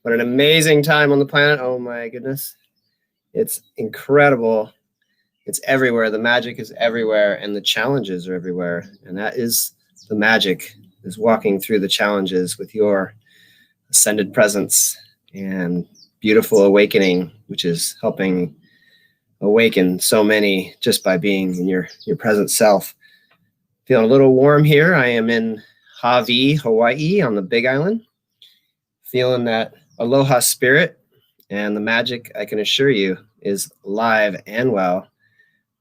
What an amazing time on the planet. Oh my goodness. It's incredible. It's everywhere. The magic is everywhere and the challenges are everywhere. And that is the magic, is walking through the challenges with your ascended presence and beautiful awakening, which is helping awaken so many just by being in your present self. Feeling a little warm here. I am in Hawaii on the Big Island. Feeling that aloha spirit, and the magic, I can assure you, is live and well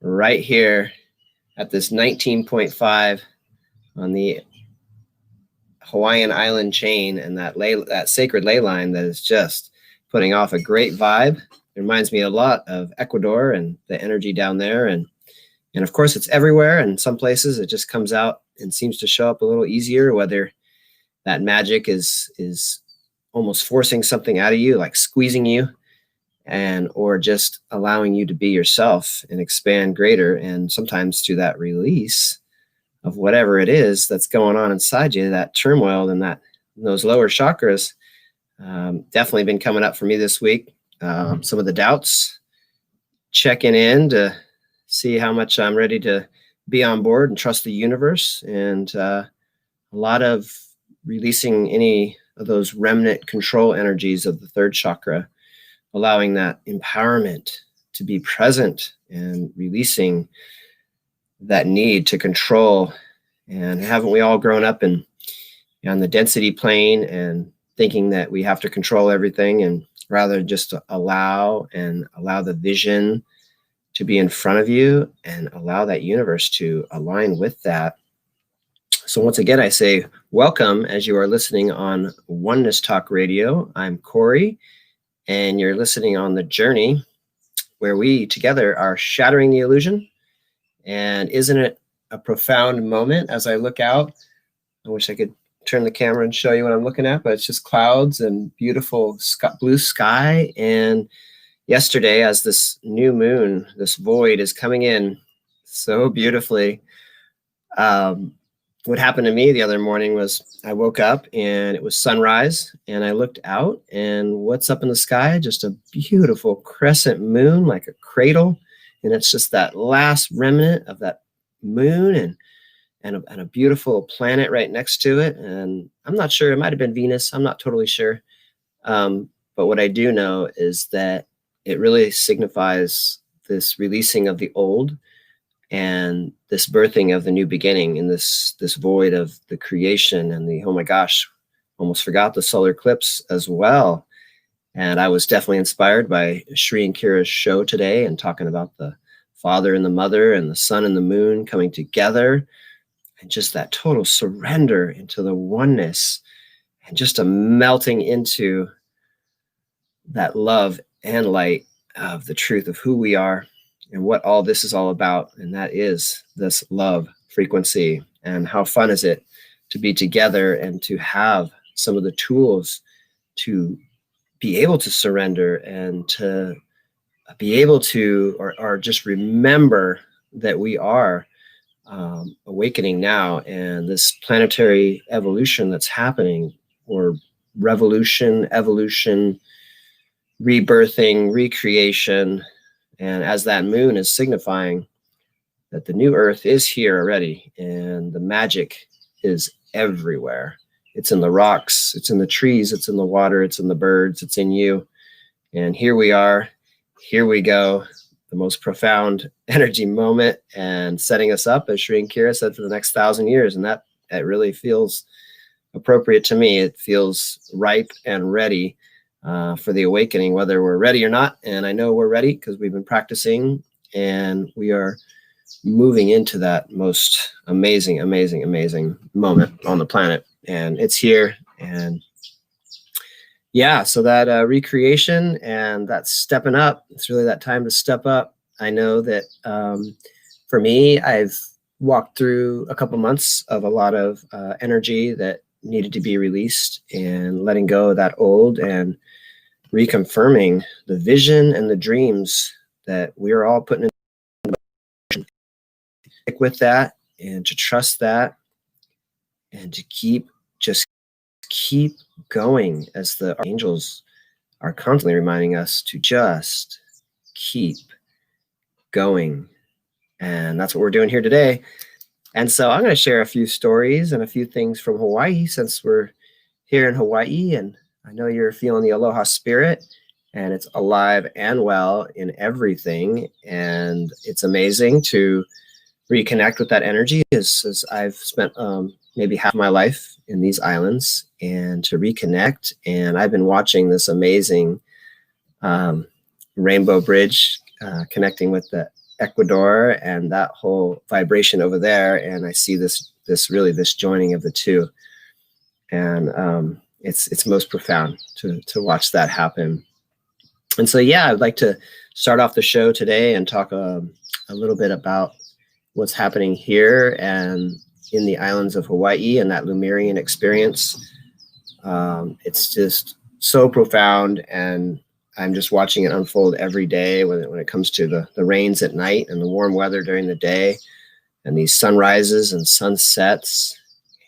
right here at this 19.5 on the Hawaiian island chain, and that sacred ley line that is just putting off a great vibe. It reminds me a lot of Ecuador and the energy down there, and of course it's everywhere, and some places it just comes out and seems to show up a little easier, whether that magic is almost forcing something out of you, like squeezing you, or just allowing you to be yourself and expand greater. And sometimes through that release of whatever it is that's going on inside you, that turmoil and those lower chakras, definitely been coming up for me this week. Some of the doubts, checking in to see how much I'm ready to be on board and trust the universe, and a lot of releasing any of those remnant control energies of the third chakra, allowing that empowerment to be present and releasing that need to control. And haven't we all grown up on the density plane and thinking that we have to control everything, and rather just to allow the vision to be in front of you and allow that universe to align with that. So once again, I say welcome as you are listening on Oneness Talk Radio. I'm Corey, and you're listening on The Journey, where we together are shattering the illusion. And isn't it a profound moment as I look out? I wish I could turn the camera and show you what I'm looking at, but it's just clouds and beautiful blue sky. And yesterday, as this new moon, this void is coming in so beautifully, what happened to me the other morning was I woke up and it was sunrise, and I looked out, and what's up in the sky? Just a beautiful crescent moon, like a cradle. And it's just that last remnant of that moon and a beautiful planet right next to it. And I'm not sure, it might have been Venus. I'm not totally sure. But what I do know is that it really signifies this releasing of the old and this birthing of the new beginning in this void of the creation and oh my gosh, almost forgot the solar eclipse as well. And I was definitely inspired by Shri and Kira's show today, and talking about the father and the mother and the sun and the moon coming together, and just that total surrender into the oneness, and just a melting into that love and light of the truth of who we are and what all this is all about. And that is this love frequency. And how fun is it to be together and to have some of the tools to be able to surrender and to be able to, or just remember that we are awakening now, and this planetary evolution that's happening, or revolution, evolution, rebirthing, recreation. And as that moon is signifying that the new earth is here already, and the magic is everywhere. It's in the rocks, it's in the trees, it's in the water, it's in the birds, it's in you. And here we are, here we go, the most profound energy moment, and setting us up, as Shri and Kira said, for the next 1,000 years. And that really feels appropriate to me. It feels ripe and ready for the awakening, whether we're ready or not. And I know we're ready because we've been practicing, and we are moving into that most amazing, amazing, amazing moment on the planet. And it's here. And yeah, so that recreation and that stepping up, it's really that time to step up. I know that for me, I've walked through a couple months of a lot of energy that needed to be released, and letting go of that old and reconfirming the vision and the dreams that we're all putting in. Stick with that, and to trust that, and to keep going as the angels are constantly reminding us to just keep going. And that's what we're doing here today. And so I'm going to share a few stories and a few things from Hawaii, since we're here in Hawaii, and I know you're feeling the aloha spirit, and it's alive and well in everything. And it's amazing to reconnect with that energy, as I've spent maybe half my life in these islands, and to reconnect. And I've been watching this amazing rainbow bridge connecting with the Ecuador and that whole vibration over there. And I see this joining of the two. And it's most profound to watch that happen. And so, yeah, I'd like to start off the show today and talk a little bit about what's happening here and in the islands of Hawaii and that Lemurian experience. It's just so profound, and I'm just watching it unfold every day when it comes to the rains at night and the warm weather during the day and these sunrises and sunsets.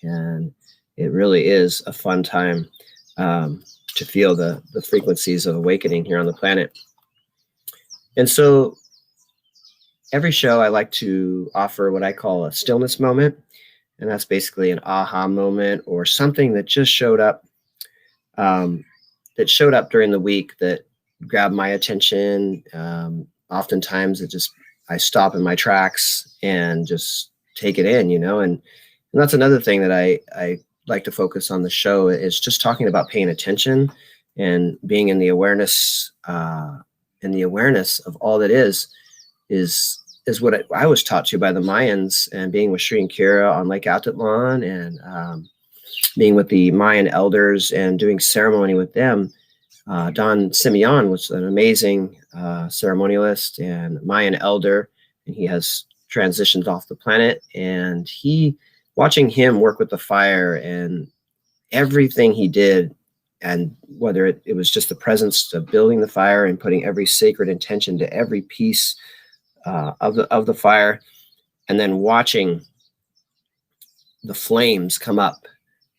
And it really is a fun time to feel the frequencies of awakening here on the planet. And so every show I like to offer what I call a stillness moment. And that's basically an aha moment or something that just showed up during the week that grabbed my attention. Oftentimes I stop in my tracks and just take it in, and that's another thing that I like to focus on the show, is just talking about paying attention and being in the awareness of all that is what I was taught to by the Mayans, and being with Sri and Kira on Lake Atitlan, and being with the Mayan elders and doing ceremony with them. Don Simeon was an amazing ceremonialist and Mayan elder, and he has transitioned off the planet. And watching him work with the fire and everything he did, and whether it was just the presence of building the fire and putting every sacred intention to every piece of the fire, and then watching the flames come up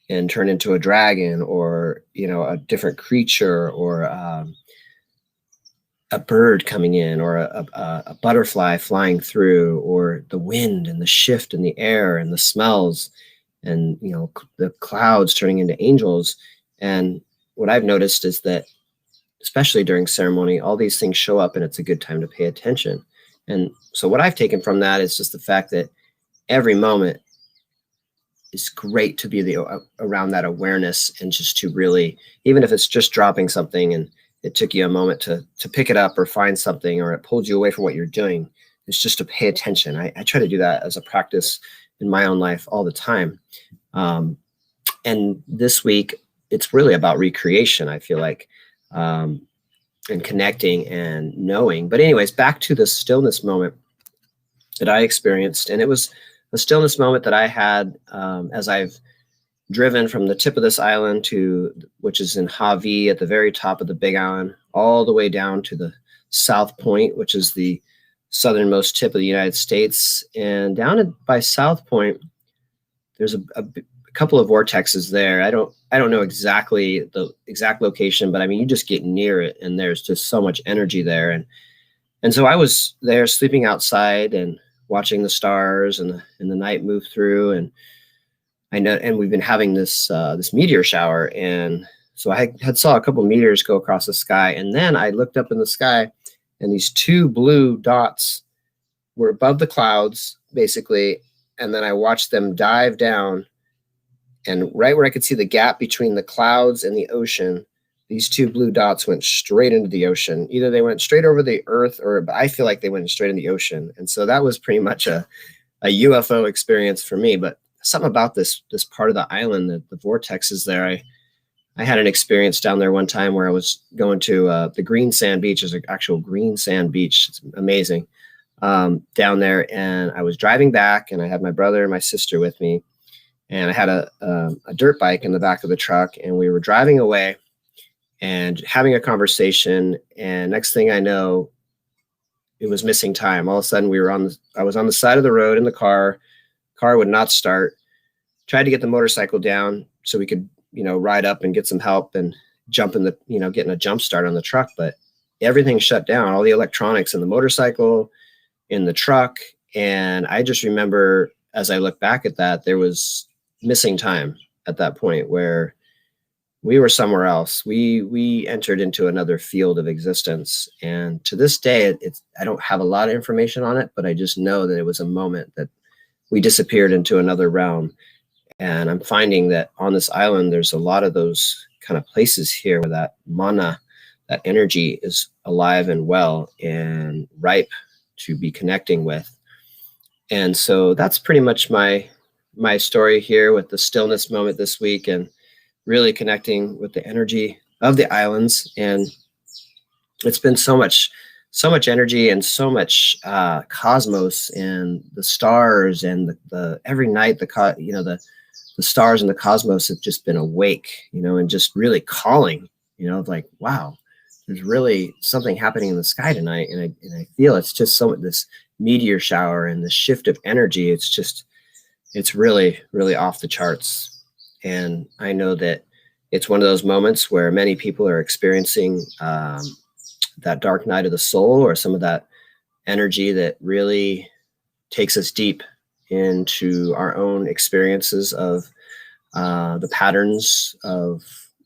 and turn into a dragon, or a different creature, or a bird coming in, or a butterfly flying through, or the wind and the shift in the air and the smells, and the clouds turning into angels. And what I've noticed is that, especially during ceremony, all these things show up, and it's a good time to pay attention. And so what I've taken from that is just the fact that every moment is great to be around that awareness, and just to really, even if it's just dropping something and it took you a moment to pick it up or find something, or it pulled you away from what you're doing, it's just to pay attention. I try to do that as a practice in my own life all the time. And this week, it's really about recreation, I feel like, and connecting and knowing. But anyways, back to the stillness moment that I experienced. And it was a stillness moment that I had as I've driven from the tip of this island which is in Hawaii at the very top of the Big Island, all the way down to the South Point, which is the southernmost tip of the United States. And down by South Point, there's a couple of vortexes there. I don't know exactly the exact location, but I mean, you just get near it, and there's just so much energy there. And so I was there sleeping outside and watching the stars and the night move through. And I know, and we've been having this meteor shower, and so I had saw a couple meteors go across the sky, and then I looked up in the sky, and these two blue dots were above the clouds, basically, and then I watched them dive down, and right where I could see the gap between the clouds and the ocean, these two blue dots went straight into the ocean. Either they went straight over the earth, or I feel like they went straight in the ocean. And so that was pretty much a UFO experience for me. But something about this part of the island, the vortexes there, I had an experience down there one time where I was going to the green sand beach. There's an actual green sand beach. It's amazing down there. And I was driving back, and I had my brother and my sister with me. And I had a dirt bike in the back of the truck, and we were driving away and having a conversation. And next thing I know, it was missing time. All of a sudden, I was on the side of the road in the car. Car would not start. Tried to get the motorcycle down so we could, ride up and get some help, and getting a jump start on the truck, but everything shut down, all the electronics in the motorcycle, in the truck. And I just remember, as I look back at that, there was missing time at that point where we were somewhere else. We entered into another field of existence. And to this day, I don't have a lot of information on it, but I just know that it was a moment that we disappeared into another realm. And I'm finding that on this island, there's a lot of those kind of places here where that mana, that energy is alive and well and ripe to be connecting with. And so that's pretty much my story here with the stillness moment this week, and really connecting with the energy of the islands. And it's been so much energy and so much cosmos and the stars, and the every night the stars and the cosmos have just been awake, and just really calling, like, wow, there's really something happening in the sky tonight. And I feel it's just this meteor shower and the shift of energy. It's really, really off the charts. And I know that it's one of those moments where many people are experiencing that dark night of the soul, or some of that energy that really takes us deep into our own experiences of the patterns of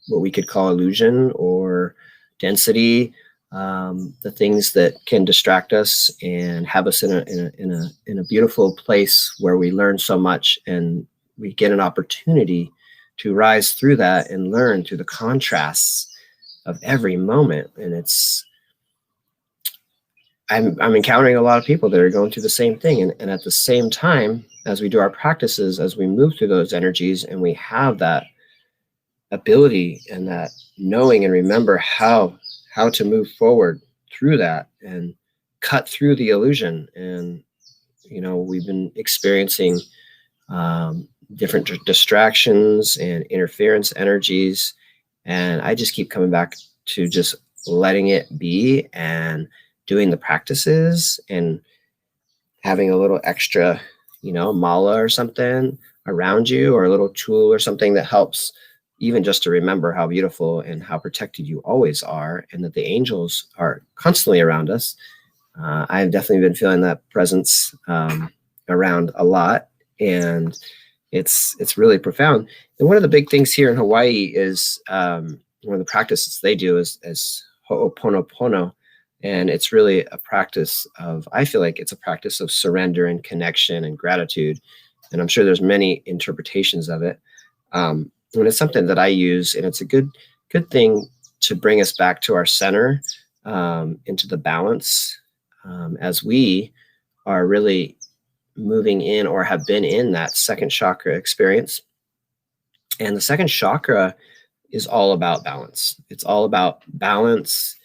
what we could call illusion or density, the things that can distract us and have us in a beautiful place where we learn so much, and we get an opportunity to rise through that and learn through the contrasts of every moment. And I'm encountering a lot of people that are going through the same thing. And at the same time, as we do our practices, as we move through those energies, and we have that ability and that knowing and remember how to move forward through that and cut through the illusion. And, we've been experiencing different distractions and interference energies. And I just keep coming back to just letting it be and doing the practices and having a little extra, mala or something around you, or a little tool or something that helps, even just to remember how beautiful and how protected you always are, and that the angels are constantly around us. I've definitely been feeling that presence around a lot, and it's really profound. And one of the big things here in Hawaii is one of the practices they do is ho'oponopono. And it's really a practice I feel like it's a practice of surrender and connection and gratitude. And I'm sure there's many interpretations of it. And it's something that I use, and it's a good thing to bring us back to our center, into the balance, as we are really moving in, or have been in, that second chakra experience. And the second chakra is all about balance. It's all about balance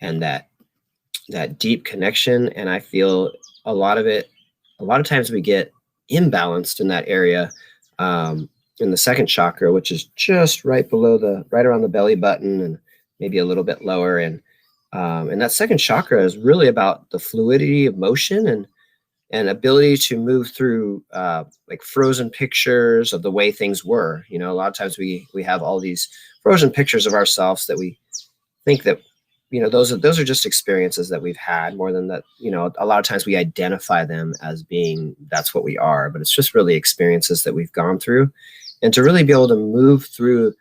and that deep connection. And I feel a lot of times we get imbalanced in that area, in the second chakra, which is just right around the belly button, and maybe a little bit lower. And that second chakra is really about the fluidity of motion and ability to move through like frozen pictures of the way things were. A lot of times we have all these frozen pictures of ourselves that we think that, those are just experiences that we've had, more than that. A lot of times we identify them as being, that's what we are, but it's just really experiences that we've gone through. And to really be able to move through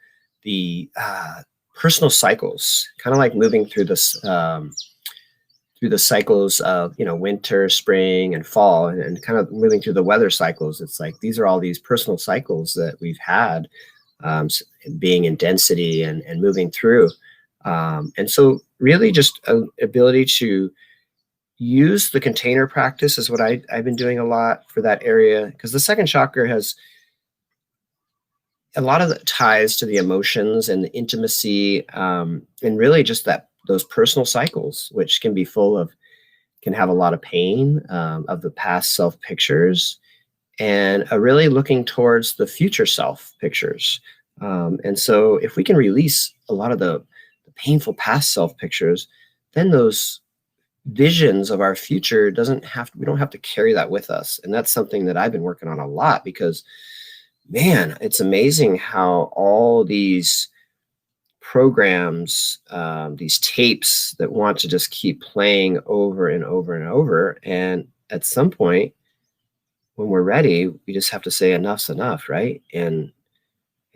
the personal cycles, kind of like moving through this, through the cycles of, winter, spring, and fall, and kind of moving through the weather cycles. It's like, these are all these personal cycles that we've had, being in density and moving through. And so really just an ability to use the container practice is what I've been doing a lot for that area, because the second chakra has a lot of the ties to the emotions and the intimacy, and really just those personal cycles, which can have a lot of pain, of the past self pictures, and really looking towards the future self pictures. And so if we can release a lot of the painful past self pictures, then those visions of our future we don't have to carry that with us. And that's something that I've been working on a lot, because man, it's amazing how all these programs, these tapes that want to just keep playing over and over and over. And at some point, when we're ready, we just have to say enough's enough, right? And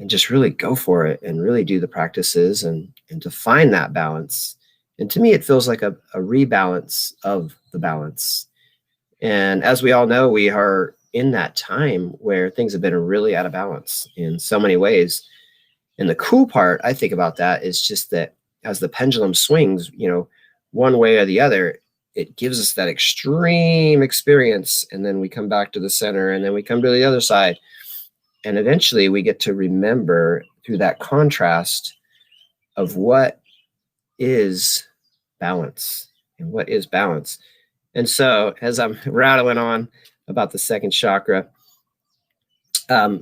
just really go for it and really do the practices and to find that balance. And to me, it feels like a rebalance of the balance. And as we all know, we are in that time where things have been really out of balance in so many ways. And the cool part I think about that is just that as the pendulum swings, one way or the other, it gives us that extreme experience. And then we come back to the center, and then we come to the other side. And eventually we get to remember through that contrast of what is balance and what is balance. And so as I'm rattling on about the second chakra,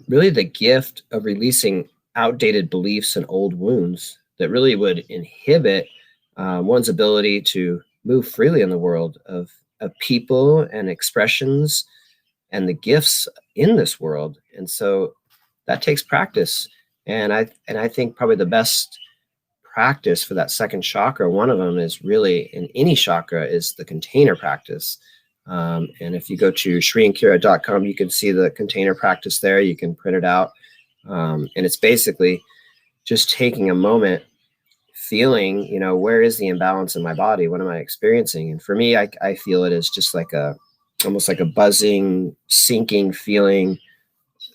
really the gift of releasing outdated beliefs and old wounds that really would inhibit one's ability to move freely in the world of people and expressions and the gifts in this world. And so that takes practice. And I think probably the best practice for that second chakra, one of them is really in any chakra, is the container practice. And if you go to shriankira.com, you can see the container practice there. You can print it out. And it's basically just taking a moment, feeling, where is the imbalance in my body? What am I experiencing? And for me, I feel it as just like almost like a buzzing, sinking feeling,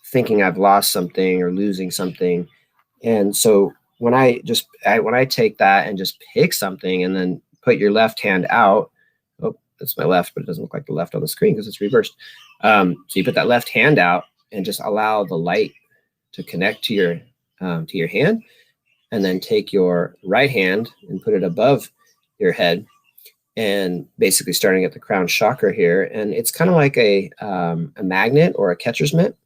thinking I've lost something or losing something. And so when I take that and just pick something and then put your left hand out, oh, that's my left, but it doesn't look like the left on the screen because it's reversed. So you put that left hand out and just allow the light to connect to your hand, and then take your right hand and put it above your head, and basically starting at the crown chakra here. And it's kind of like a magnet or a catcher's mitt.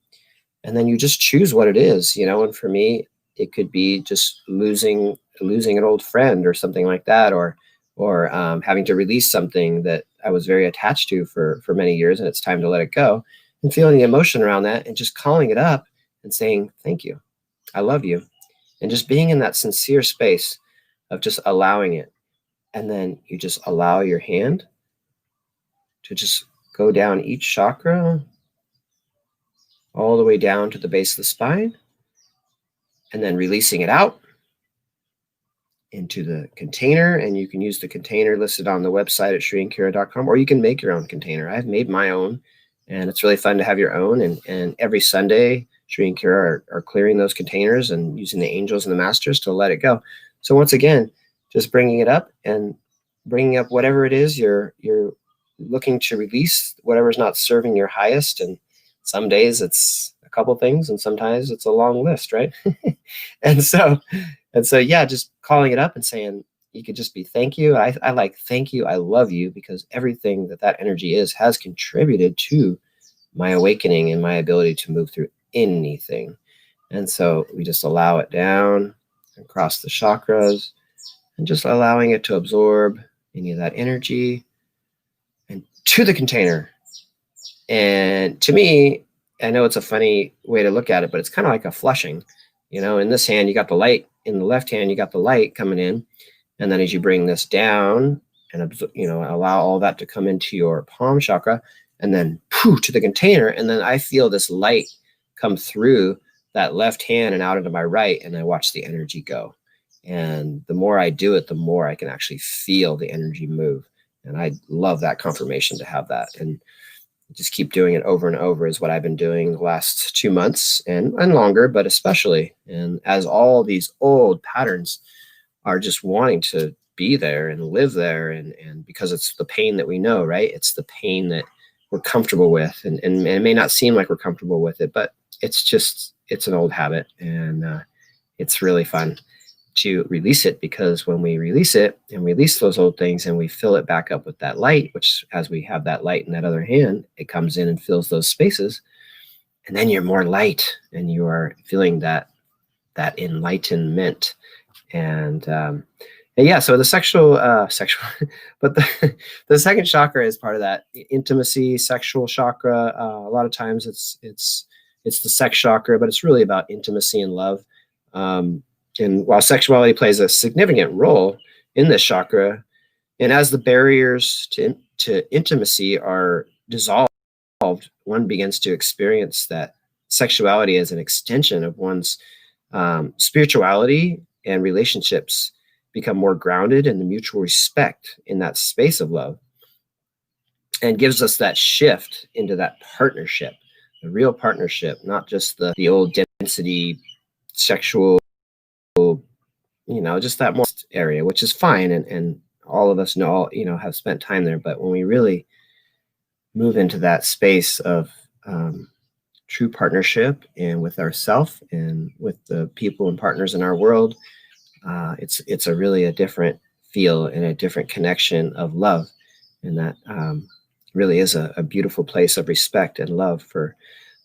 And then you just choose what it is, and for me, it could be just losing an old friend or something like that, or having to release something that I was very attached to for many years, and it's time to let it go, and feeling the emotion around that and just calling it up and saying, thank you, I love you. And just being in that sincere space of just allowing it. And then you just allow your hand to just go down each chakra all the way down to the base of the spine, and then releasing it out into the container. And you can use the container listed on the website at shriankira.com, or you can make your own container. I've made my own, and it's really fun to have your own. And every Sunday, Shri and Kira are clearing those containers and using the angels and the masters to let it go. So once again, just bringing it up and bringing up whatever it is you're looking to release, whatever's not serving your highest. And some days it's a couple things, and sometimes it's a long list, right? and so yeah, just calling it up and saying, you could just be thank you. I like thank you. I love you, because everything that energy has contributed to my awakening and my ability to move through anything. And so we just allow it down across the chakras and just allowing it to absorb any of that energy and to the container. And to me, I know it's a funny way to look at it, but it's kind of like a flushing. In this hand, you got the light. In the left hand, you got the light coming in. And then as you bring this down and, allow all that to come into your palm chakra, and then to the container. And then I feel this light come through that left hand and out into my right, and I watch the energy go. And the more I do it, the more I can actually feel the energy move. And I love that confirmation to have that. And just keep doing it over and over is what I've been doing the last 2 months and longer, but especially. And as all these old patterns are just wanting to be there and live there, and because it's the pain that we know, right? It's the pain that we're comfortable with. And it may not seem like we're comfortable with it, but it's an old habit, and it's really fun to release it, because when we release it and release those old things and we fill it back up with that light, which as we have that light in that other hand, it comes in and fills those spaces, and then you're more light and you are feeling that enlightenment. And yeah, so the sexual, but the second chakra is part of that intimacy, sexual chakra. A lot of times it's the sex chakra, but it's really about intimacy and love. And while sexuality plays a significant role in this chakra, and as the barriers to intimacy are dissolved, one begins to experience that sexuality as an extension of one's spirituality, and relationships become more grounded in the mutual respect in that space of love, and gives us that shift into that partnership, the real partnership, not just the old density sexual, just that more area, which is fine. And all of us know, have spent time there. But when we really move into that space of true partnership, and with ourself and with the people and partners in our world, it's a really a different feel and a different connection of love. And that really is a beautiful place of respect and love for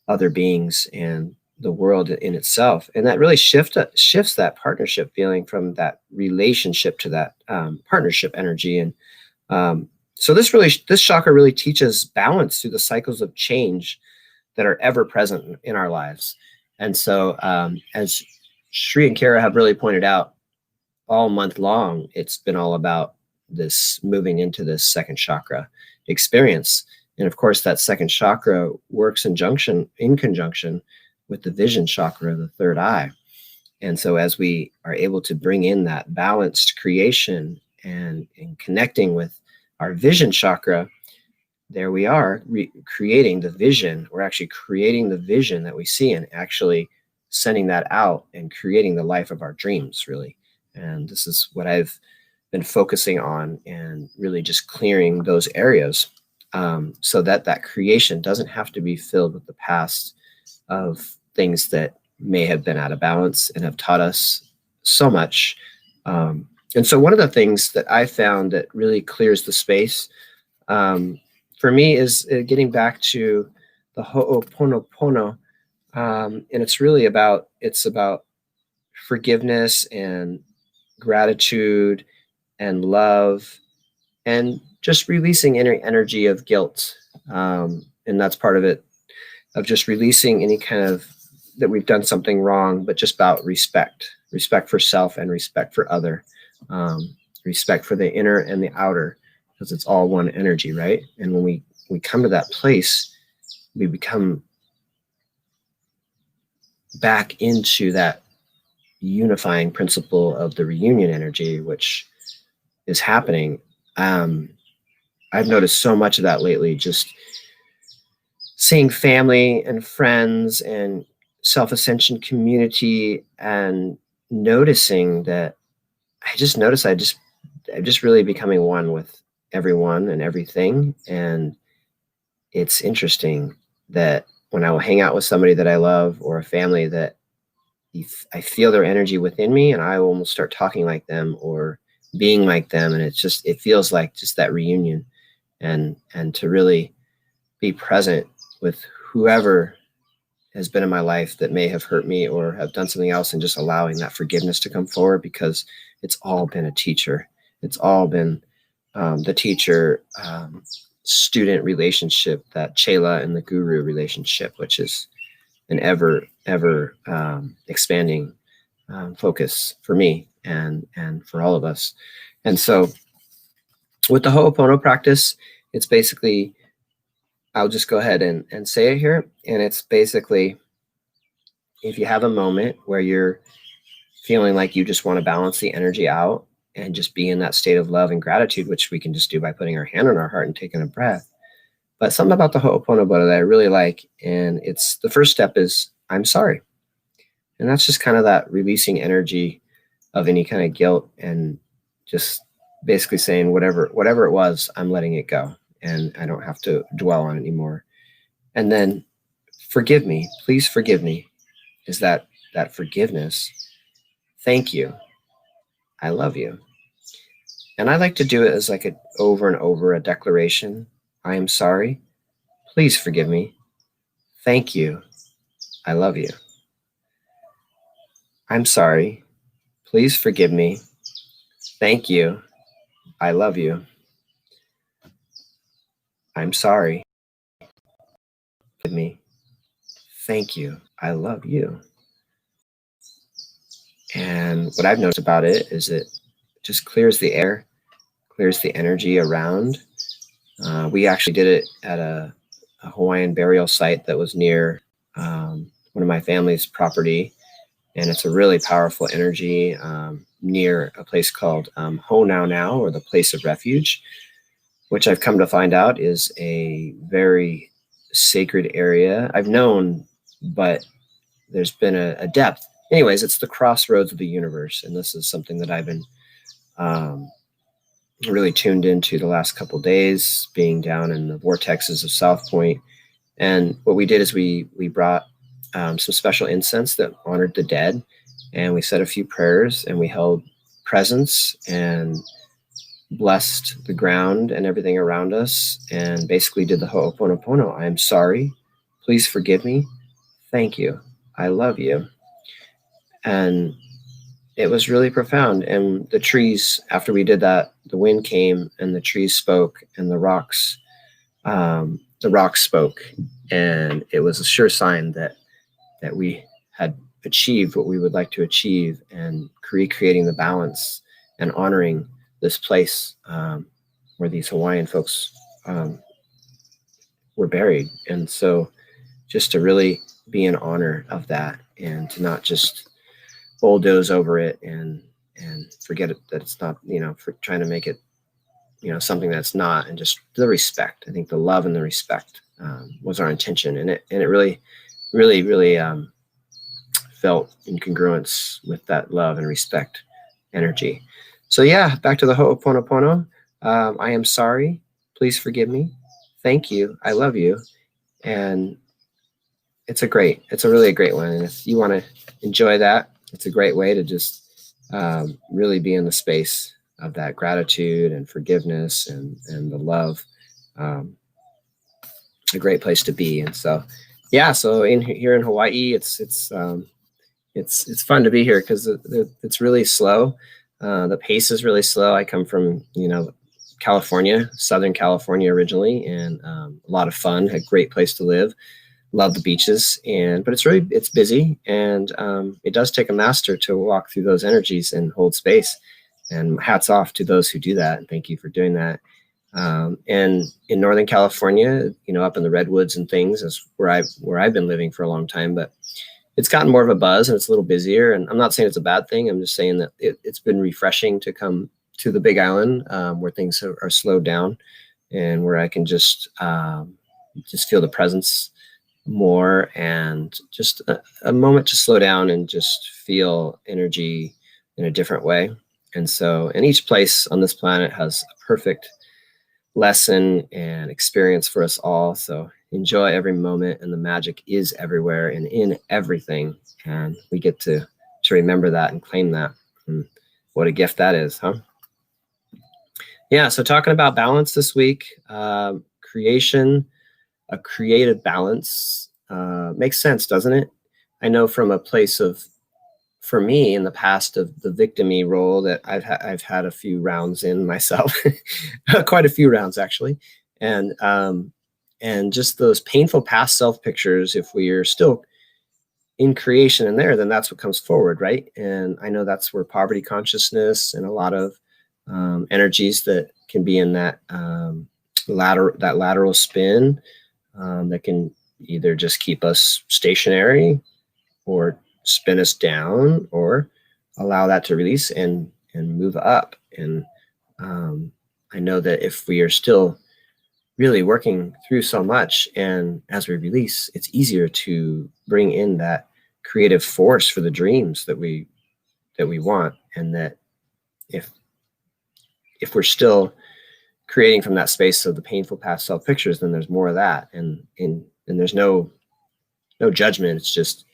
other beings and the world in itself. And that really shifts that partnership feeling from that relationship to that partnership energy. And so this chakra really teaches balance through the cycles of change that are ever present in our lives. And so as Shri and Kara have really pointed out, all month long, it's been all about this moving into this second chakra experience. And of course, that second chakra works in conjunction with the vision chakra, the third eye. And so as we are able to bring in that balanced creation and connecting with our vision chakra, there we are creating the vision. We're actually creating the vision that we see, and actually sending that out and creating the life of our dreams, really. And this is what I've been focusing on, and really just clearing those areas, so that creation doesn't have to be filled with the past of things that may have been out of balance and have taught us so much. And so one of the things that I found that really clears the space for me is getting back to the Ho'oponopono. And it's really about forgiveness and gratitude and love, and just releasing any energy of guilt. And that's part of it, of just releasing any kind of that we've done something wrong, but just about respect for self and respect for other, respect for the inner and the outer, because it's all one energy, right? And when we come to that place, we become back into that unifying principle of the reunion energy, which is happening. I've noticed so much of that lately, just seeing family and friends and self-ascension community, and noticing that I'm just really becoming one with everyone and everything. And it's interesting that when I will hang out with somebody that I love, or a family that I feel their energy within me, and I will almost start talking like them or being like them. And it feels like just that reunion, and to really be present with whoever has been in my life that may have hurt me or have done something else, and just allowing that forgiveness to come forward, because it's all been a teacher. It's all been the teacher student relationship, that Chela and the guru relationship, which is an ever expanding focus for me and for all of us. And so with the Ho'opono practice, it's basically, I'll just go ahead and say it here. And it's basically, if you have a moment where you're feeling like you just want to balance the energy out and just be in that state of love and gratitude, which we can just do by putting our hand on our heart and taking a breath. But something about the Ho'oponopono that I really like, and it's the first step is, I'm sorry. And that's just kind of that releasing energy of any kind of guilt, and just basically saying whatever it was, I'm letting it go, and I don't have to dwell on it anymore. And then forgive me, please forgive me, is that forgiveness. Thank you. I love you. And I like to do it as like over and over a declaration. I am sorry. Please forgive me. Thank you. I love you. I'm sorry. Please forgive me. Thank you. I love you. I'm sorry. Forgive me. Thank you. I love you. And what I've noticed about it is it just clears the air, clears the energy around. We actually did it at a Hawaiian burial site that was near one of my family's property. And it's a really powerful energy near a place called Ho Now Now, or the place of refuge, which I've come to find out is a very sacred area. I've known, but there's been a depth. Anyways, it's the crossroads of the universe. And this is something that I've been really tuned into the last couple of days, being down in the vortexes of South Point. And what we did is we brought some special incense that honored the dead, and we said a few prayers, and we held presence and blessed the ground and everything around us, and basically did the Ho'oponopono. I am sorry. Please forgive me. Thank you. I love you. And it was really profound. And the trees, after we did that, the wind came and the trees spoke, and the rocks spoke. And it was a sure sign that we had achieved what we would like to achieve, and recreating the balance and honoring this place where these Hawaiian folks were buried. And so just to really be in honor of that, and to not just bulldoze over it and forget it, that it's not, for trying to make it, something that's not, and just the respect. I think the love and the respect was our intention. And it really, really, really felt in congruence with that love and respect energy. So yeah, back to the Ho'oponopono. I am sorry. Please forgive me. Thank you. I love you. And it's a really great one. And if you want to enjoy that, it's a great way to just really be in the space of that gratitude and forgiveness and the love. A great place to be. And so, yeah, so here in Hawaii, it's fun to be here because it's really slow. The pace is really slow. I come from, California, Southern California originally, and a lot of fun, a great place to live. Love the beaches, but it's busy, and it does take a master to walk through those energies and hold space. And hats off to those who do that, and thank you for doing that. And in Northern California, up in the redwoods and things is where I've been living for a long time, but it's gotten more of a buzz and it's a little busier. And I'm not saying it's a bad thing. I'm just saying that it's been refreshing to come to the Big Island, where things are slowed down, and where I can just feel the presence more, and just a moment to slow down and just feel energy in a different way. And each place on this planet has a perfect lesson and experience for us all. So enjoy every moment, and the magic is everywhere and in everything. And we get to remember that and claim that. And what a gift that is, huh? Yeah. So talking about balance this week, creation, a creative balance makes sense, doesn't it? I know from a place of, for me in the past, of the victim-y role that I've had a few rounds in myself, quite a few rounds actually. And just those painful past self pictures, if we are still in creation in there, then that's what comes forward, right? And I know that's where poverty consciousness and a lot of energies that can be in that lateral spin that can either just keep us stationary or spin us down, or allow that to release and move up. And I know that if we are still really working through so much, and as we release, it's easier to bring in that creative force for the dreams that we want. And that if we're still creating from that space of the painful past self pictures, then there's more of that. And there's no judgment. It's just,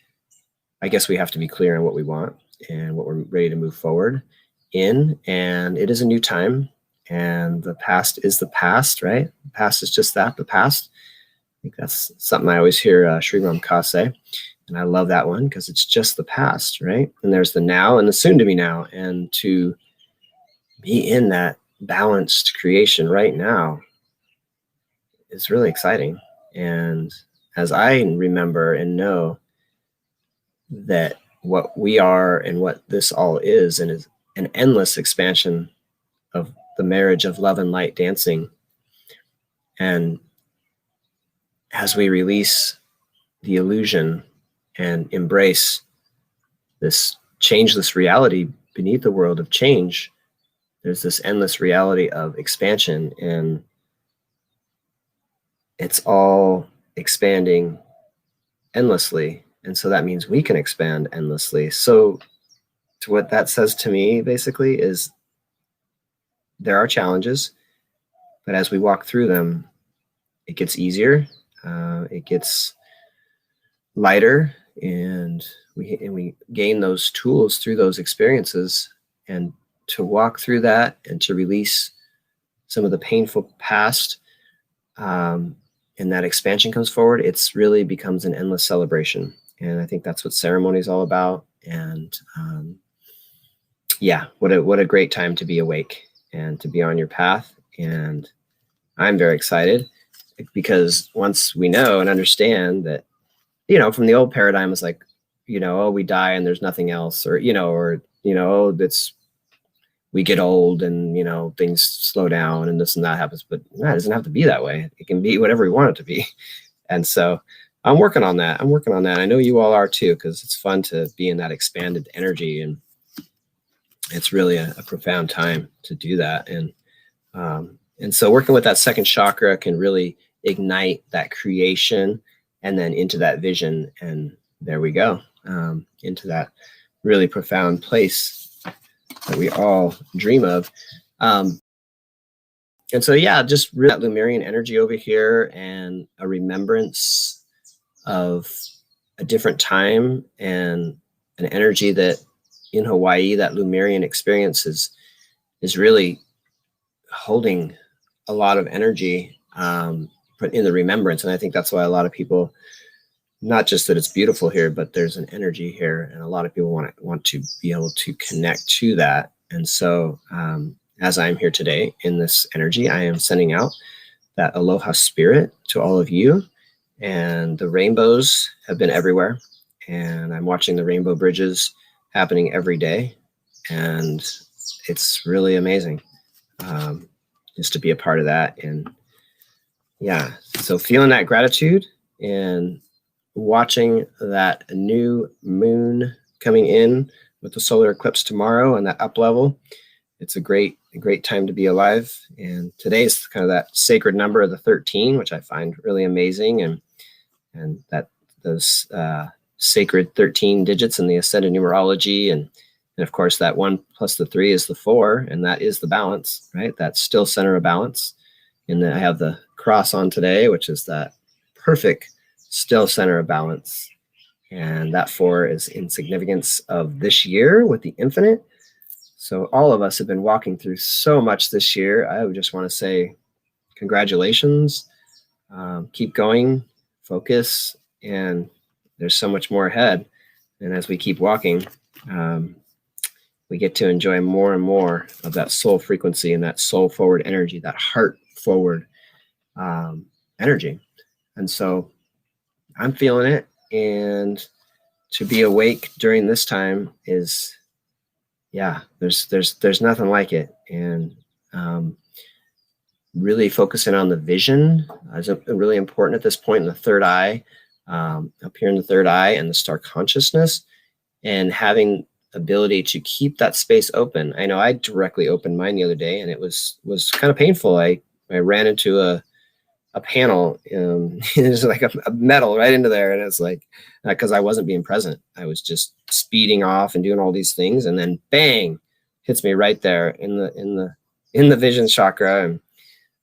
I guess we have to be clear on what we want and what we're ready to move forward in. And it is a new time, and the past is the past, right? The past is just that, the past. I think that's something I always hear Sri Ram Ka say. And I love that one because it's just the past, right? And there's the now and the soon to be now. And to be in that balanced creation right now is really exciting. And as I remember and know that what we are and what this all is, and is an endless expansion of the marriage of love and light dancing. And as we release the illusion and embrace this changeless reality beneath the world of change, there's this endless reality of expansion, and it's all expanding endlessly. And so that means we can expand endlessly. So to what that says to me basically is there are challenges, but as we walk through them, it gets easier, it gets lighter, and we gain those tools through those experiences. And to walk through that and to release some of the painful past, and that expansion comes forward, it's really becomes an endless celebration. And I think that's what ceremony is all about. And yeah, what a great time to be awake and to be on your path. And I'm very excited because once we know and understand that, from the old paradigm, it's like, oh, we die and there's nothing else, or, oh, that's, we get old and, things slow down and this and that happens, but no, it doesn't have to be that way. It can be whatever we want it to be. And so I'm working on that. I know you all are too, because it's fun to be in that expanded energy, and it's really a profound time to do that. And so working with that second chakra can really ignite that creation and then into that vision. And there we go, into that really profound place that we all dream of. And so, yeah, just really that Lemurian energy over here, and a remembrance of a different time, and an energy that in Hawaii, that Lemurian experience is really holding a lot of energy, but in the remembrance. And I think that's why a lot of people, not just that it's beautiful here, but there's an energy here, and a lot of people want to be able to connect to that. And so as I'm here today in this energy, I am sending out that aloha spirit to all of you. And the rainbows have been everywhere, and I'm watching the rainbow bridges happening every day, and it's really amazing just to be a part of that. And yeah, so feeling that gratitude and watching that new moon coming in with the solar eclipse tomorrow and that up level. It's a great time to be alive. And today's kind of that sacred number of the 13, which I find really amazing. And that those sacred 13 digits in the ascended numerology. And of course, that 1 plus the 3 is the 4, and that is the balance, right? That still center of balance. And then I have the cross on today, which is that perfect still center of balance. And that 4 is in significance of this year with the infinite. So all of us have been walking through so much this year. I would just want to say congratulations. Keep going, focus, and there's so much more ahead. And as we keep walking, we get to enjoy more and more of that soul frequency and that soul forward energy, that heart forward energy. And so I'm feeling it. And to be awake during this time is, yeah, there's nothing like it. And really focusing on the vision is really important at this point in the third eye, up here in the third eye, and the star consciousness, and having ability to keep that space open. I know I directly opened mine the other day, and it was kind of painful. I ran into a panel, there's like a metal right into there, and it's like, because I wasn't being present. I was just speeding off and doing all these things, and then bang, hits me right there in the vision chakra. And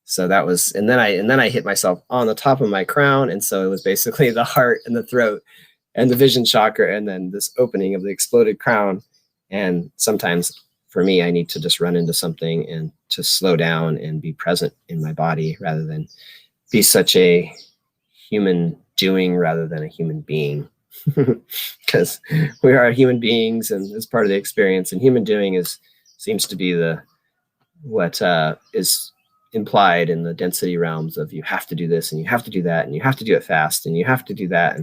so that was, and then I hit myself on the top of my crown, and so it was basically the heart and the throat and the vision chakra, and then this opening of the exploded crown. And sometimes for me, I need to just run into something and to slow down and be present in my body, rather than be such a human doing rather than a human being, because we are human beings, and it's part of the experience. And human doing seems to be what is implied in the density realms of, you have to do this and you have to do that and you have to do it fast and you have to do that.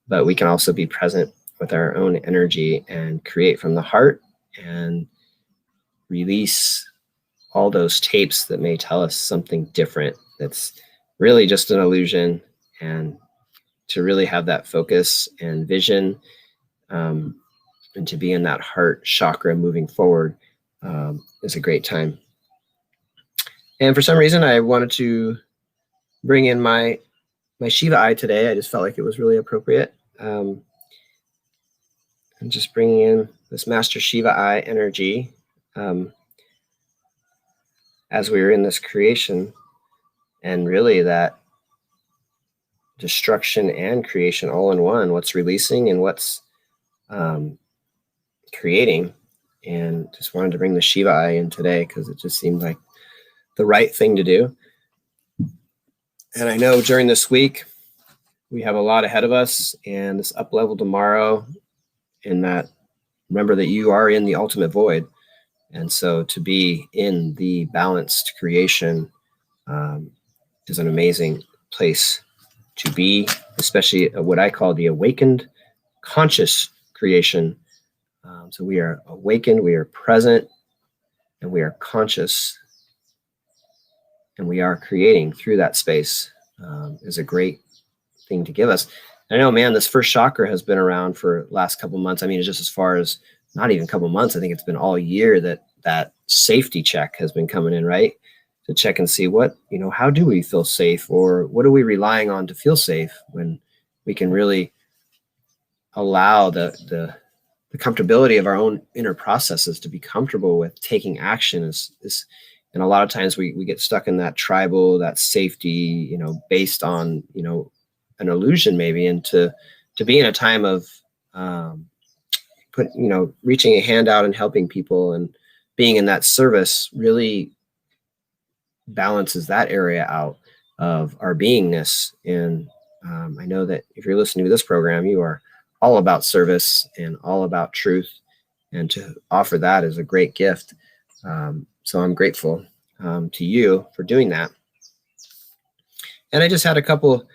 But we can also be present with our own energy and create from the heart and release all those tapes that may tell us something different that's really just an illusion, and to really have that focus and vision, and to be in that heart chakra moving forward is a great time. And for some reason, I wanted to bring in my Shiva eye today. I just felt like it was really appropriate. And just bringing in this Master Shiva eye energy as we were in this creation, and really that destruction and creation all in one, what's releasing and what's creating. And just wanted to bring the Shiva eye in today because it just seemed like the right thing to do. And I know during this week, we have a lot ahead of us, and this up level tomorrow, and that remember that you are in the ultimate void. And so to be in the balanced creation is an amazing place to be, especially what I call the awakened conscious creation. So we are awakened, we are present, and we are conscious, and we are creating through that space is a great thing to give us. I know, man, this first chakra has been around for last couple months. I mean, it's just as far as not even a couple months. I think it's been all year that safety check has been coming in, right? To check and see what, how do we feel safe, or what are we relying on to feel safe, when we can really allow the comfortability of our own inner processes to be comfortable with taking action is. And a lot of times we get stuck in that tribal, that safety, based on, an illusion maybe, and to be in a time of reaching a hand out and helping people and being in that service really balances that area out of our beingness. And I know that if you're listening to this program, you are all about service and all about truth, and to offer that is a great gift. So I'm grateful to you for doing that. And I just had a couple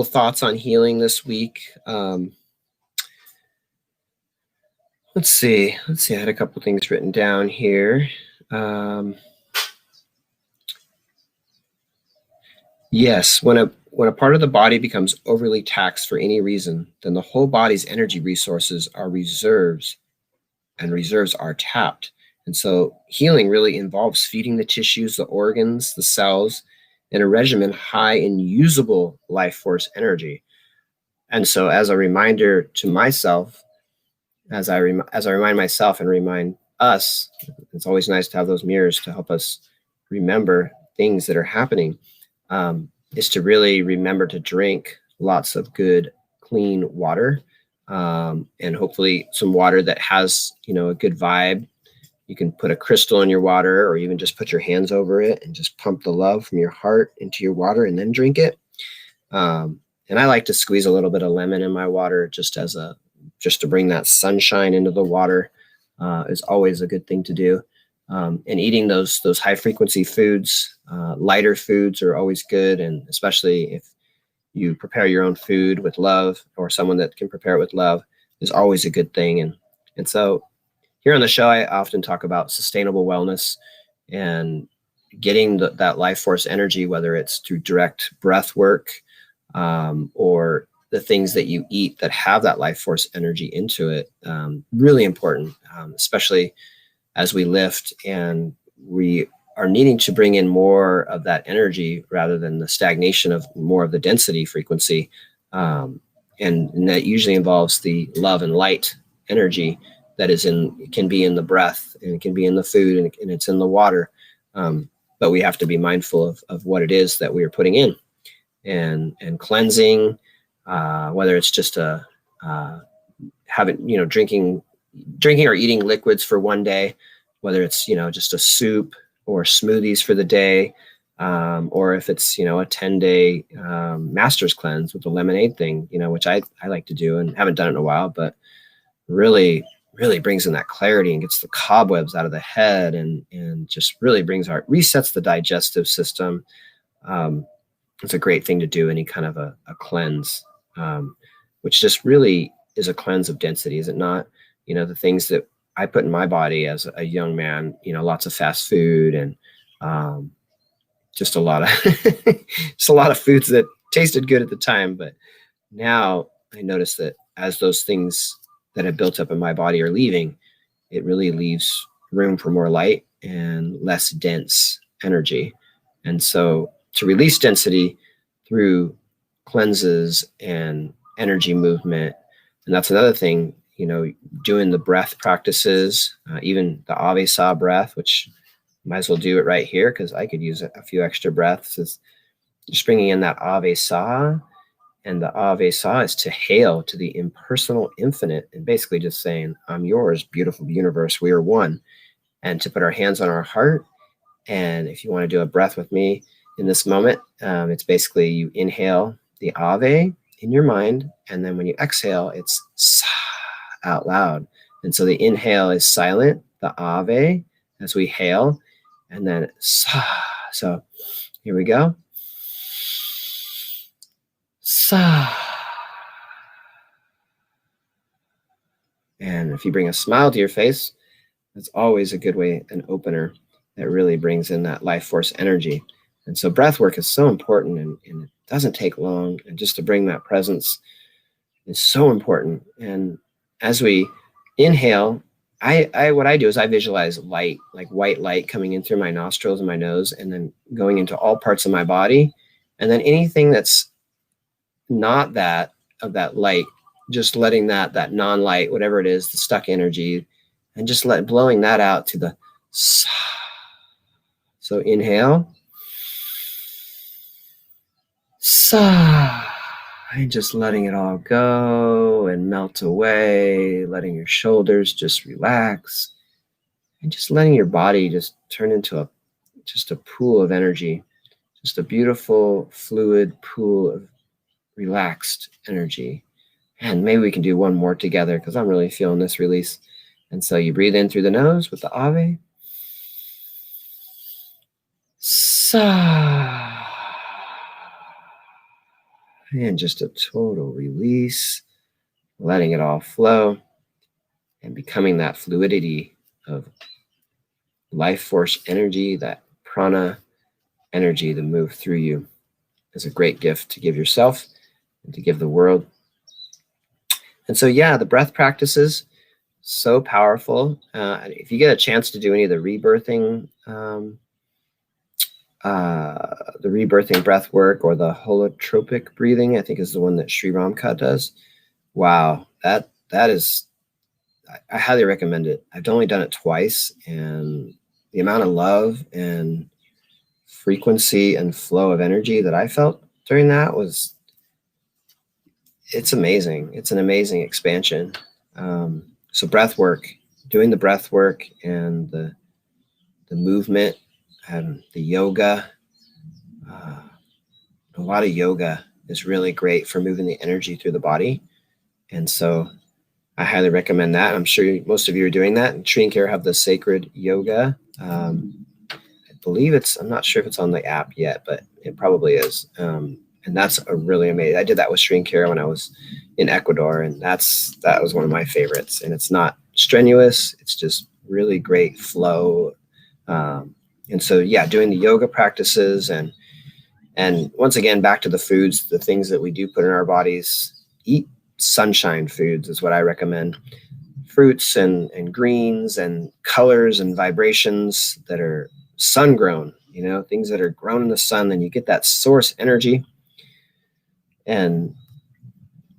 thoughts on healing this week. Let's see. I had a couple things written down here. Yes, when a part of the body becomes overly taxed for any reason, then the whole body's energy resources are reserves, and reserves are tapped. And so healing really involves feeding the tissues, the organs, the cells in a regimen high in usable life force energy. And so as a reminder to myself, as I remind myself and remind us, it's always nice to have those mirrors to help us remember things that are happening, is to really remember to drink lots of good, clean water, and hopefully some water that has, a good vibe. You can put a crystal in your water, or even just put your hands over it and just pump the love from your heart into your water and then drink it. And I like to squeeze a little bit of lemon in my water just to bring that sunshine into the water, is always a good thing to do. And eating those high frequency foods, lighter foods are always good. And especially if you prepare your own food with love, or someone that can prepare it with love, is always a good thing. And so here on the show, I often talk about sustainable wellness and getting that life force energy, whether it's through direct breath work, or the things that you eat that have that life force energy into it. Really important, especially as we lift and we are needing to bring in more of that energy rather than the stagnation of more of the density frequency. And that usually involves the love and light energy that it can be in the breath, and it can be in the food, and it's in the water. But we have to be mindful of what it is that we are putting in, and cleansing, whether it's just drinking or eating liquids for one day, whether it's, just a soup or smoothies for the day, or if it's, a 10-day master's cleanse with the lemonade thing, which I like to do and haven't done it in a while, but really brings in that clarity and gets the cobwebs out of the head, and just really resets the digestive system. It's a great thing to do, any kind of a cleanse, which just really is a cleanse of density, is it not? The things that I put in my body as a young man, lots of fast food and just a lot of just a lot of foods that tasted good at the time. But now I notice that as those things that have built up in my body are leaving, it really leaves room for more light and less dense energy. And so to release density through cleanses and energy movement, and that's another thing, doing the breath practices, even the Avesa breath, which might as well do it right here because I could use a few extra breaths. Is just bringing in that Avesa, and the Avesa is to hail to the impersonal infinite and basically just saying, I'm yours, beautiful universe, we are one. And to put our hands on our heart. And if you want to do a breath with me in this moment, it's basically you inhale the Ave in your mind, and then when you exhale, it's Sa out loud. And so the inhale is silent, the Ave as we hail, and then Sa. So here we go. Sa. And if you bring a smile to your face, that's always a good way, an opener that really brings in that life force energy. And so breath work is so important, and it doesn't take long. And just to bring that presence is so important. And as we inhale, what I do is I visualize light, like white light coming in through my nostrils and my nose, and then going into all parts of my body. And then anything that's not that, of that light, just letting that non-light, whatever it is, the stuck energy, and just blowing that out to the Sa. So inhale. Sa. And just letting it all go and melt away, letting your shoulders just relax, and just letting your body just turn into a pool of energy, just a beautiful fluid pool of relaxed energy. And maybe we can do one more together because I'm really feeling this release. And so you breathe in through the nose with the Ave. Sa. And just a total release, letting it all flow and becoming that fluidity of life force energy, that prana energy to move through you is a great gift to give yourself and to give the world. And so, the breath practices, so powerful. If you get a chance to do any of the rebirthing breath work, or the holotropic breathing, I think is the one that Sri Ramka does. Wow, that is, I highly recommend it. I've only done it twice, and the amount of love and frequency and flow of energy that I felt during that it's amazing. It's an amazing expansion. So breath work, doing the breath work and the movement and the yoga. A lot of yoga is really great for moving the energy through the body. And so I highly recommend that. I'm sure most of you are doing that. And Tree and Care have the sacred yoga. I believe I'm not sure if it's on the app yet, but it probably is. And that's a really amazing. I did that with Tree and Care when I was in Ecuador, and that was one of my favorites. And it's not strenuous. It's just really great flow. And so, doing the yoga practices and once again, back to the foods, the things that we do put in our bodies. Eat sunshine foods is what I recommend. Fruits and greens and colors and vibrations that are sun grown, things that are grown in the sun. Then you get that source energy. And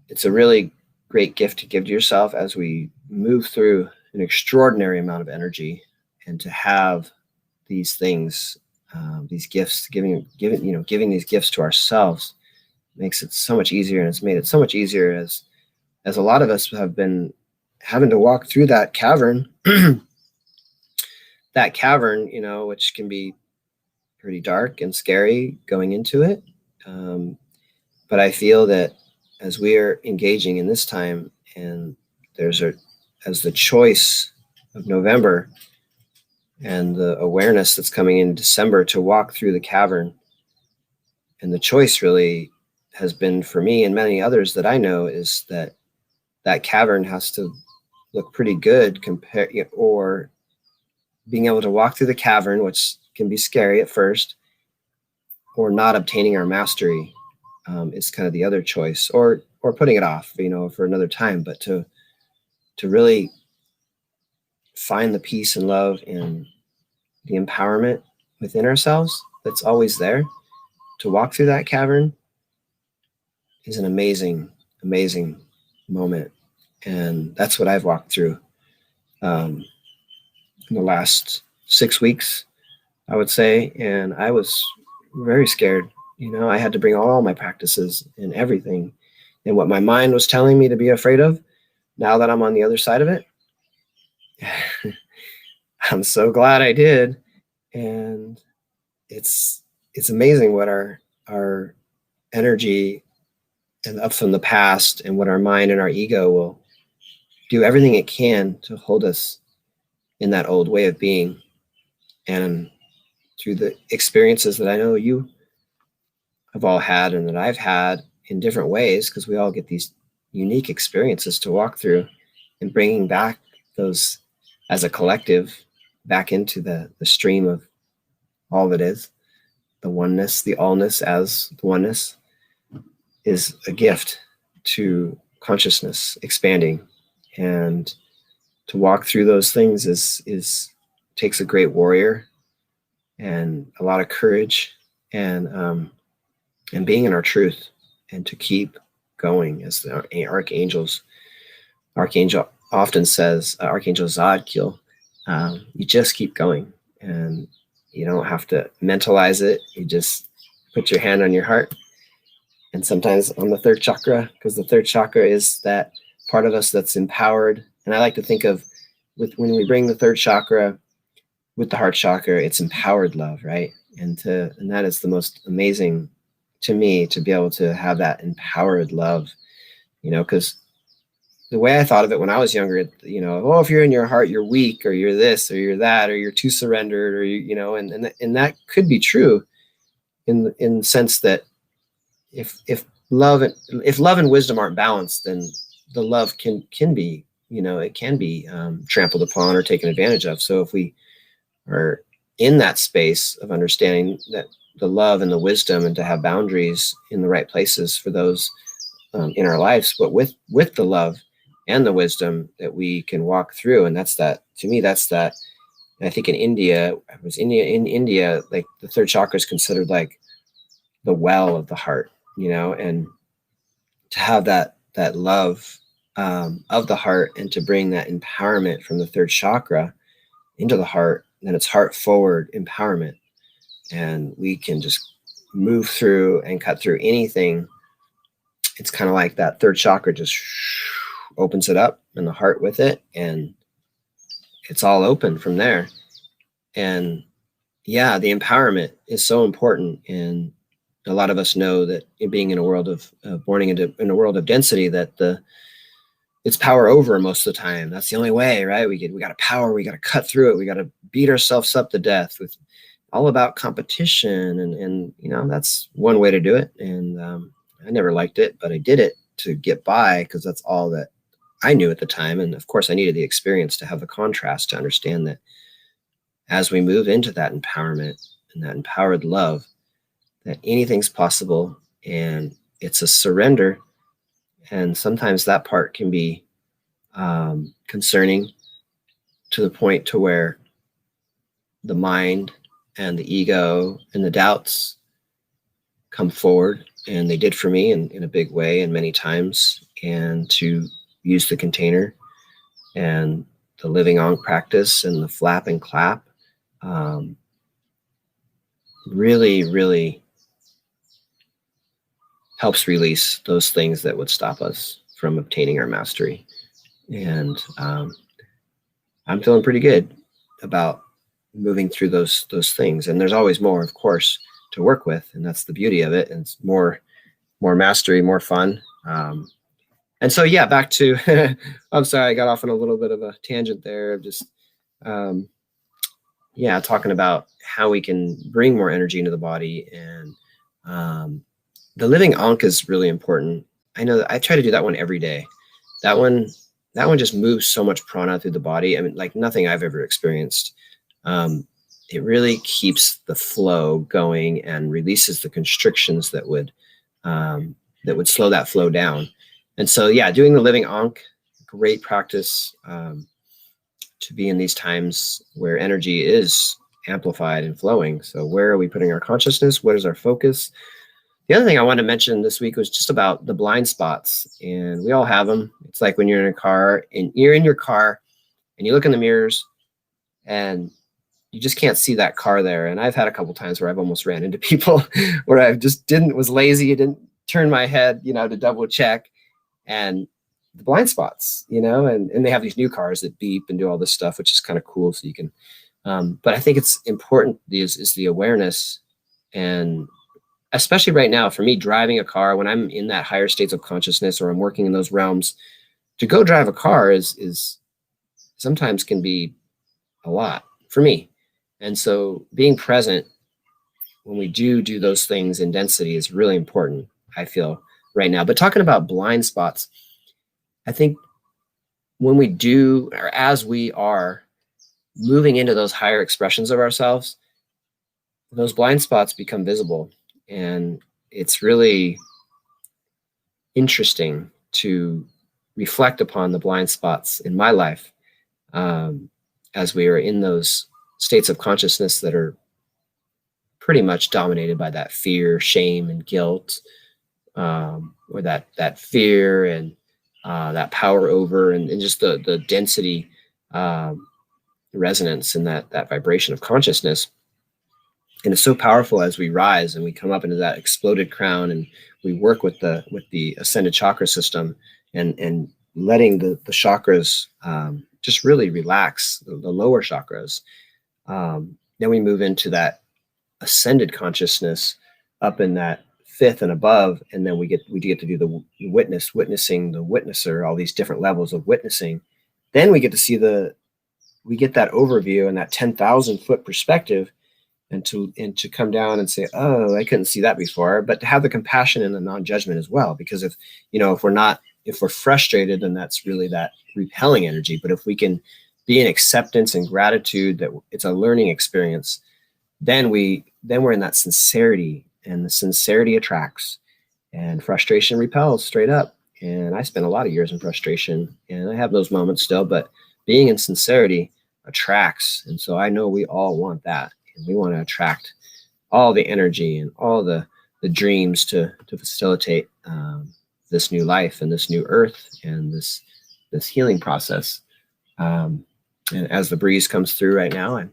it's a really great gift to give to yourself as we move through an extraordinary amount of energy, and to have these things, these gifts, giving these gifts to ourselves makes it so much easier. And it's made it so much easier as a lot of us have been having to walk through that cavern, which can be pretty dark and scary going into it. But I feel that as we are engaging in this time, and as the choice of November and the awareness that's coming in December to walk through the cavern, and the choice really has been for me and many others that I know is that that cavern has to look pretty good or being able to walk through the cavern, which can be scary at first, or not obtaining our mastery is kind of the other choice, or putting it off, for another time. But to really find the peace and love and the empowerment within ourselves that's always there, to walk through that cavern is an amazing, amazing moment. And that's what I've walked through in the last 6 weeks, I would say. And I was very scared. I had to bring all my practices and everything. And what my mind was telling me to be afraid of, now that I'm on the other side of it, I'm so glad I did. And it's amazing what our energy and up from the past, and what our mind and our ego will do everything it can to hold us in that old way of being. And through the experiences that I know you have all had, and that I've had in different ways, because we all get these unique experiences to walk through, and bringing back those as a collective back into the stream of all that is, the oneness, the allness as the oneness, is a gift to consciousness expanding. And to walk through those things is takes a great warrior and a lot of courage, and being in our truth, and to keep going, as the archangel often says, Archangel Zadkiel, you just keep going, and you don't have to mentalize it. You just put your hand on your heart, and sometimes on the third chakra, because the third chakra is that part of us that's empowered. And I like to think of when we bring the third chakra with the heart chakra, it's empowered love, right? And that is the most amazing to me, to be able to have that empowered love, because the way I thought of it when I was younger, if you're in your heart, you're weak, or you're this, or you're that, or you're too surrendered, or and that could be true in the sense that if love and wisdom aren't balanced, then the love can be, it can be trampled upon or taken advantage of. So if we are in that space of understanding that the love and the wisdom, and to have boundaries in the right places for those in our lives, but with the love and the wisdom that we can walk through. And that's that, to me, that's that. And I think in India, like the third chakra is considered like the well of the heart, and to have that love of the heart, and to bring that empowerment from the third chakra into the heart, then it's heart forward empowerment. And we can just move through and cut through anything. It's kind of like that third chakra just opens it up, and the heart with it, and it's all open from there. And yeah, the empowerment is so important. And a lot of us know that being in a world of in a world of density, that it's power over most of the time. That's the only way, right? We got to power, we got to cut through it, we got to beat ourselves up to death with all about competition, and that's one way to do it. And I never liked it, but I did it to get by, because that's all that I knew at the time. And of course I needed the experience to have the contrast, to understand that as we move into that empowerment and that empowered love, that anything's possible, and it's a surrender. And sometimes that part can be concerning, to the point to where the mind and the ego and the doubts come forward. And they did for me in a big way, and many times. And to use the container and the living on practice and the flap and clap really, really helps release those things that would stop us from obtaining our mastery. And I'm feeling pretty good about moving through those things. And there's always more, of course, to work with, and that's the beauty of it. And it's more mastery, more fun. And so, yeah, back to, I'm sorry, I got off on a little bit of a tangent there of just, talking about how we can bring more energy into the body. And the living ankh is really important. I know that I try to do that one every day. that one just moves so much prana through the body. I mean, like nothing I've ever experienced. It really keeps the flow going and releases the constrictions that would slow that flow down. And so, yeah, doing the living Ankh, great practice to be in these times where energy is amplified and flowing. So where are we putting our consciousness? What is our focus? The other thing I wanted to mention this week was just about the blind spots, and we all have them. It's like when you're in a car and you're in your car and you look in the mirrors and you just can't see that car there. And I've had a couple times where I've almost ran into people where I just was lazy, didn't turn my head, to double check, and the blind spots, and they have these new cars that beep and do all this stuff, which is kind of cool. So you can, but I think it's important is the awareness, and especially right now for me, driving a car, when I'm in that higher states of consciousness or I'm working in those realms, to go drive a car is sometimes can be a lot for me. And so being present when we do those things in density is really important, I feel, right now. But talking about blind spots, I think when we do, or as we are moving into those higher expressions of ourselves, those blind spots become visible. And it's really interesting to reflect upon the blind spots in my life as we are in those states of consciousness that are pretty much dominated by that fear, shame, and guilt, or that fear and that power over, and just the density resonance and that vibration of consciousness. And it's so powerful as we rise and we come up into that exploded crown, and we work with the ascended chakra system and letting the chakras just really relax, the lower chakras. Then we move into that ascended consciousness up in that fifth and above, and then we get to do the witnessing the witnesser, all these different levels of witnessing. Then we get to see we get that overview and that 10,000 foot perspective, and to come down and say, oh, I couldn't see that before, but to have the compassion and the non-judgment as well. Because if we're frustrated, then that's really that repelling energy. But if we can be in acceptance and gratitude that it's a learning experience, then we're in that sincerity, and the sincerity attracts, and frustration repels straight up. And I spent a lot of years in frustration, and I have those moments still, but being in sincerity attracts. And so I know we all want that. And we want to attract all the energy and all the dreams to facilitate this new life and this new earth and this healing process. And as the breeze comes through right now, and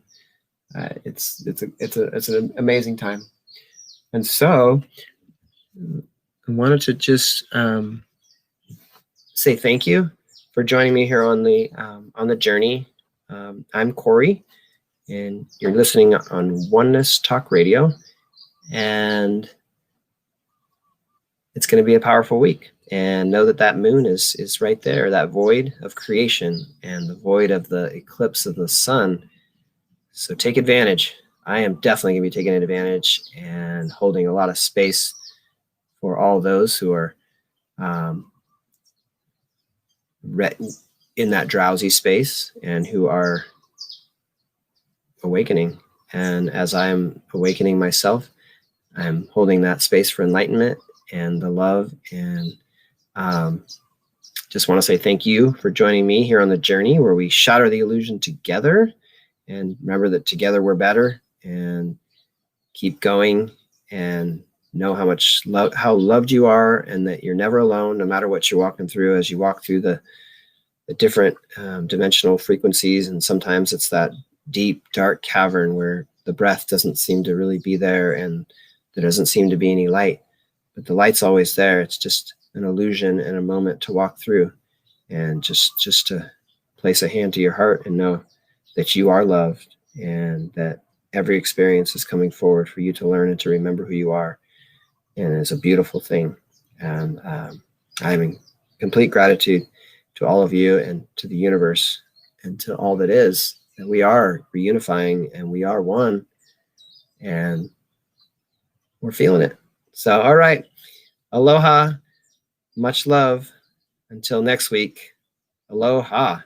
it's an amazing time. And so I wanted to just say thank you for joining me here on the journey. I'm Corey, and you're listening on Oneness Talk Radio, and it's going to be a powerful week. And know that moon is right there, that void of creation and the void of the eclipse of the sun. So take advantage. I am definitely going to be taking advantage and holding a lot of space for all those who are in that drowsy space and who are awakening. And as I am awakening myself, I'm holding that space for enlightenment and the love. And just want to say thank you for joining me here on the journey where we shatter the illusion together. And remember that together we're better, and keep going, and know how loved you are, and that you're never alone, no matter what you're walking through. As you walk through the different dimensional frequencies, and sometimes it's that deep, dark cavern where the breath doesn't seem to really be there, and there doesn't seem to be any light, but the light's always there. It's just an illusion and a moment to walk through, and just to place a hand to your heart and know that you are loved, and that every experience is coming forward for you to learn and to remember who you are. And it's a beautiful thing. And I'm in complete gratitude to all of you and to the universe and to all that is, that we are reunifying and we are one, and we're feeling it. So, all right. Aloha. Much love. Until next week, aloha.